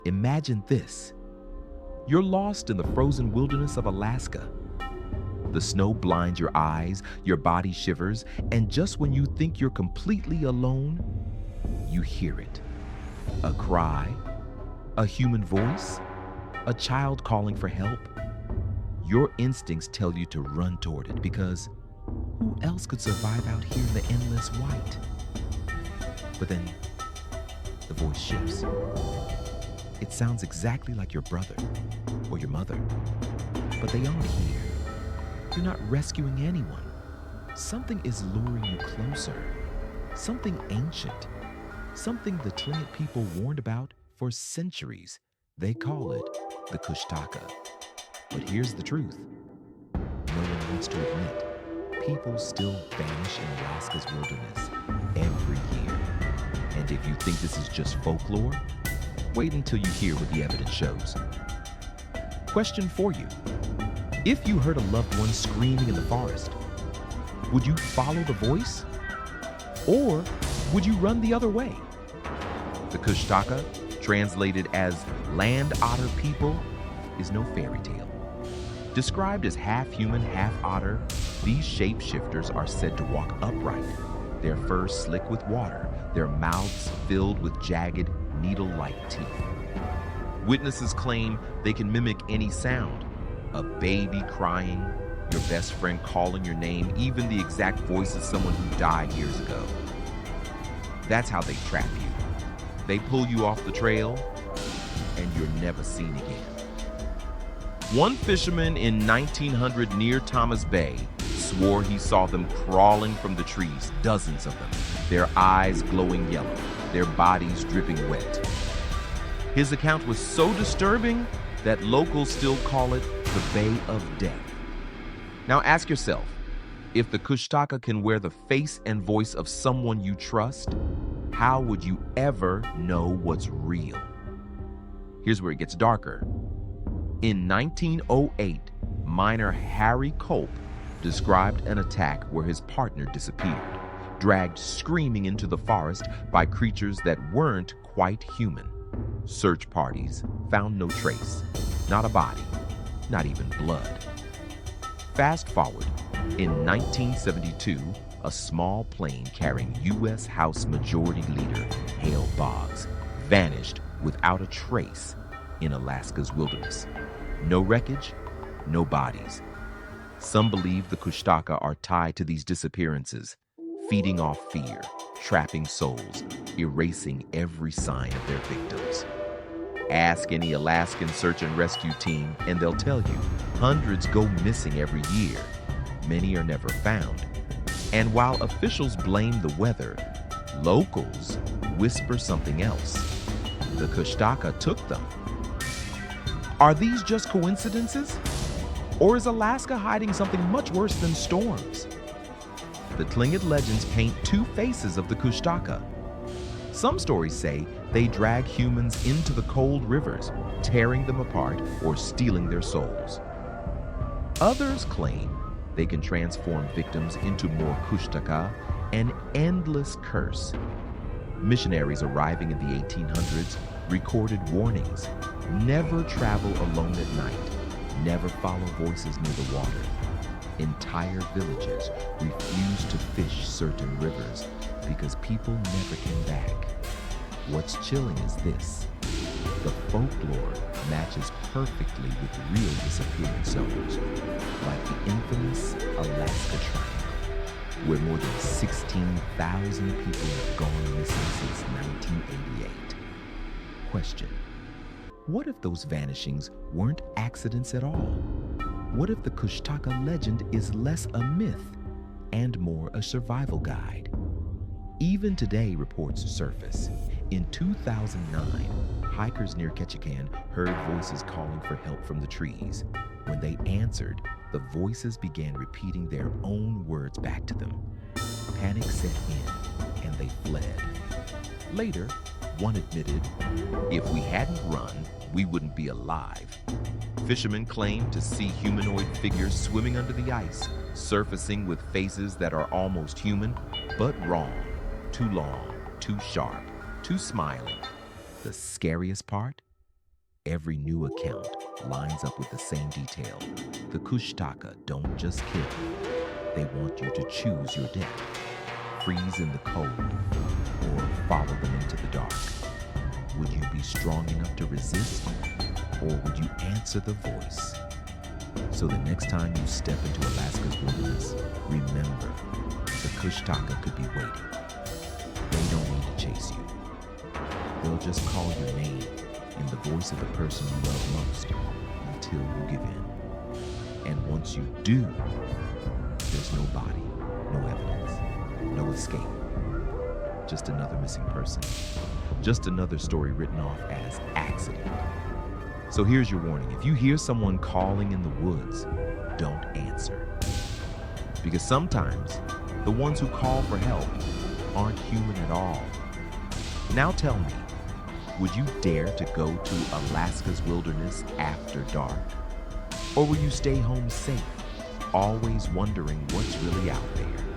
Imagine this. You're lost in the frozen wilderness of Alaska. The snow blinds your eyes, your body shivers, and just when you think you're completely alone, you hear it. A cry, a human voice, a child calling for help. Your instincts tell you to run toward it because who else could survive out here in the endless white? But then the voice shifts. It sounds exactly like your brother or your mother, but they aren't here. You're not rescuing anyone. Something is luring you closer. Something ancient. Something the Tlingit people warned about for centuries. They call it the Kushtaka. But here's the truth. No one wants to admit. People still vanish in Alaska's wilderness every year. And if you think this is just folklore, wait until you hear what the evidence shows. Question for you. If you heard a loved one screaming in the forest, would you follow the voice? Or would you run the other way? The Kushtaka, translated as land otter people, is no fairy tale. Described as half human, half otter, these shapeshifters are said to walk upright, their fur slick with water, their mouths filled with jagged, needle-like teeth. Witnesses claim they can mimic any sound, a baby crying, your best friend calling your name, even the exact voice of someone who died years ago. That's how they trap you. They pull you off the trail, and you're never seen again. One fisherman in 1900 near Thomas Bay swore he saw them crawling from the trees, dozens of them, their eyes glowing yellow, their bodies dripping wet. His account was so disturbing that locals still call it the Bay of Death. Now ask yourself, if the Kushtaka can wear the face and voice of someone you trust, how would you ever know what's real? Here's where it gets darker. In 1908, miner Harry Culp described an attack where his partner disappeared, dragged screaming into the forest by creatures that weren't quite human. Search parties found no trace, not a body, not even blood. Fast forward, in 1972, a small plane carrying U.S. House Majority Leader Hale Boggs vanished without a trace in Alaska's wilderness. No wreckage, no bodies. Some believe the Kushtaka are tied to these disappearances, feeding off fear, trapping souls, erasing every sign of their victims. Ask any Alaskan search and rescue team, and they'll tell you hundreds go missing every year. Many are never found. And while officials blame the weather, locals whisper something else. The Kushtaka took them. Are these just coincidences? Or is Alaska hiding something much worse than storms? The Tlingit legends paint two faces of the Kushtaka. Some stories say they drag humans into the cold rivers, tearing them apart or stealing their souls. Others claim they can transform victims into more Kushtaka, an endless curse. Missionaries arriving in the 1800s recorded warnings: never travel alone at night, never follow voices near the water. Entire villages refused to fish certain rivers because people never came back. What's chilling is this: the folklore matches perfectly with real disappearing souls, like the infamous Alaska Triangle, where more than 16,000 people have gone missing since 1988. Question: what if those vanishings weren't accidents at all? What if the Kushtaka legend is less a myth and more a survival guide? Even today, reports surface. In 2009, hikers near Ketchikan heard voices calling for help from the trees. When they answered, the voices began repeating their own words back to them. Panic set in, and they fled. Later, one admitted, "If we hadn't run, we wouldn't be alive." Fishermen claim to see humanoid figures swimming under the ice, surfacing with faces that are almost human, but wrong. Too long, too sharp, too smiling. The scariest part? Every new account lines up with the same detail. The Kushtaka don't just kill, they want you to choose your death. Freeze in the cold, or follow them into the dark. Would you be strong enough to resist, or would you answer the voice? So the next time you step into Alaska's wilderness, remember, the Kushtaka could be waiting. They don't need to chase you. They'll just call your name in the voice of the person you love most until you give in. And once you do, there's no body, no evidence, no escape. Just another missing person. Just another story written off as accident. So here's your warning. If you hear someone calling in the woods, don't answer. Because sometimes the ones who call for help aren't human at all. Now tell me, would you dare to go to Alaska's wilderness after dark? Or will you stay home safe, always wondering what's really out there?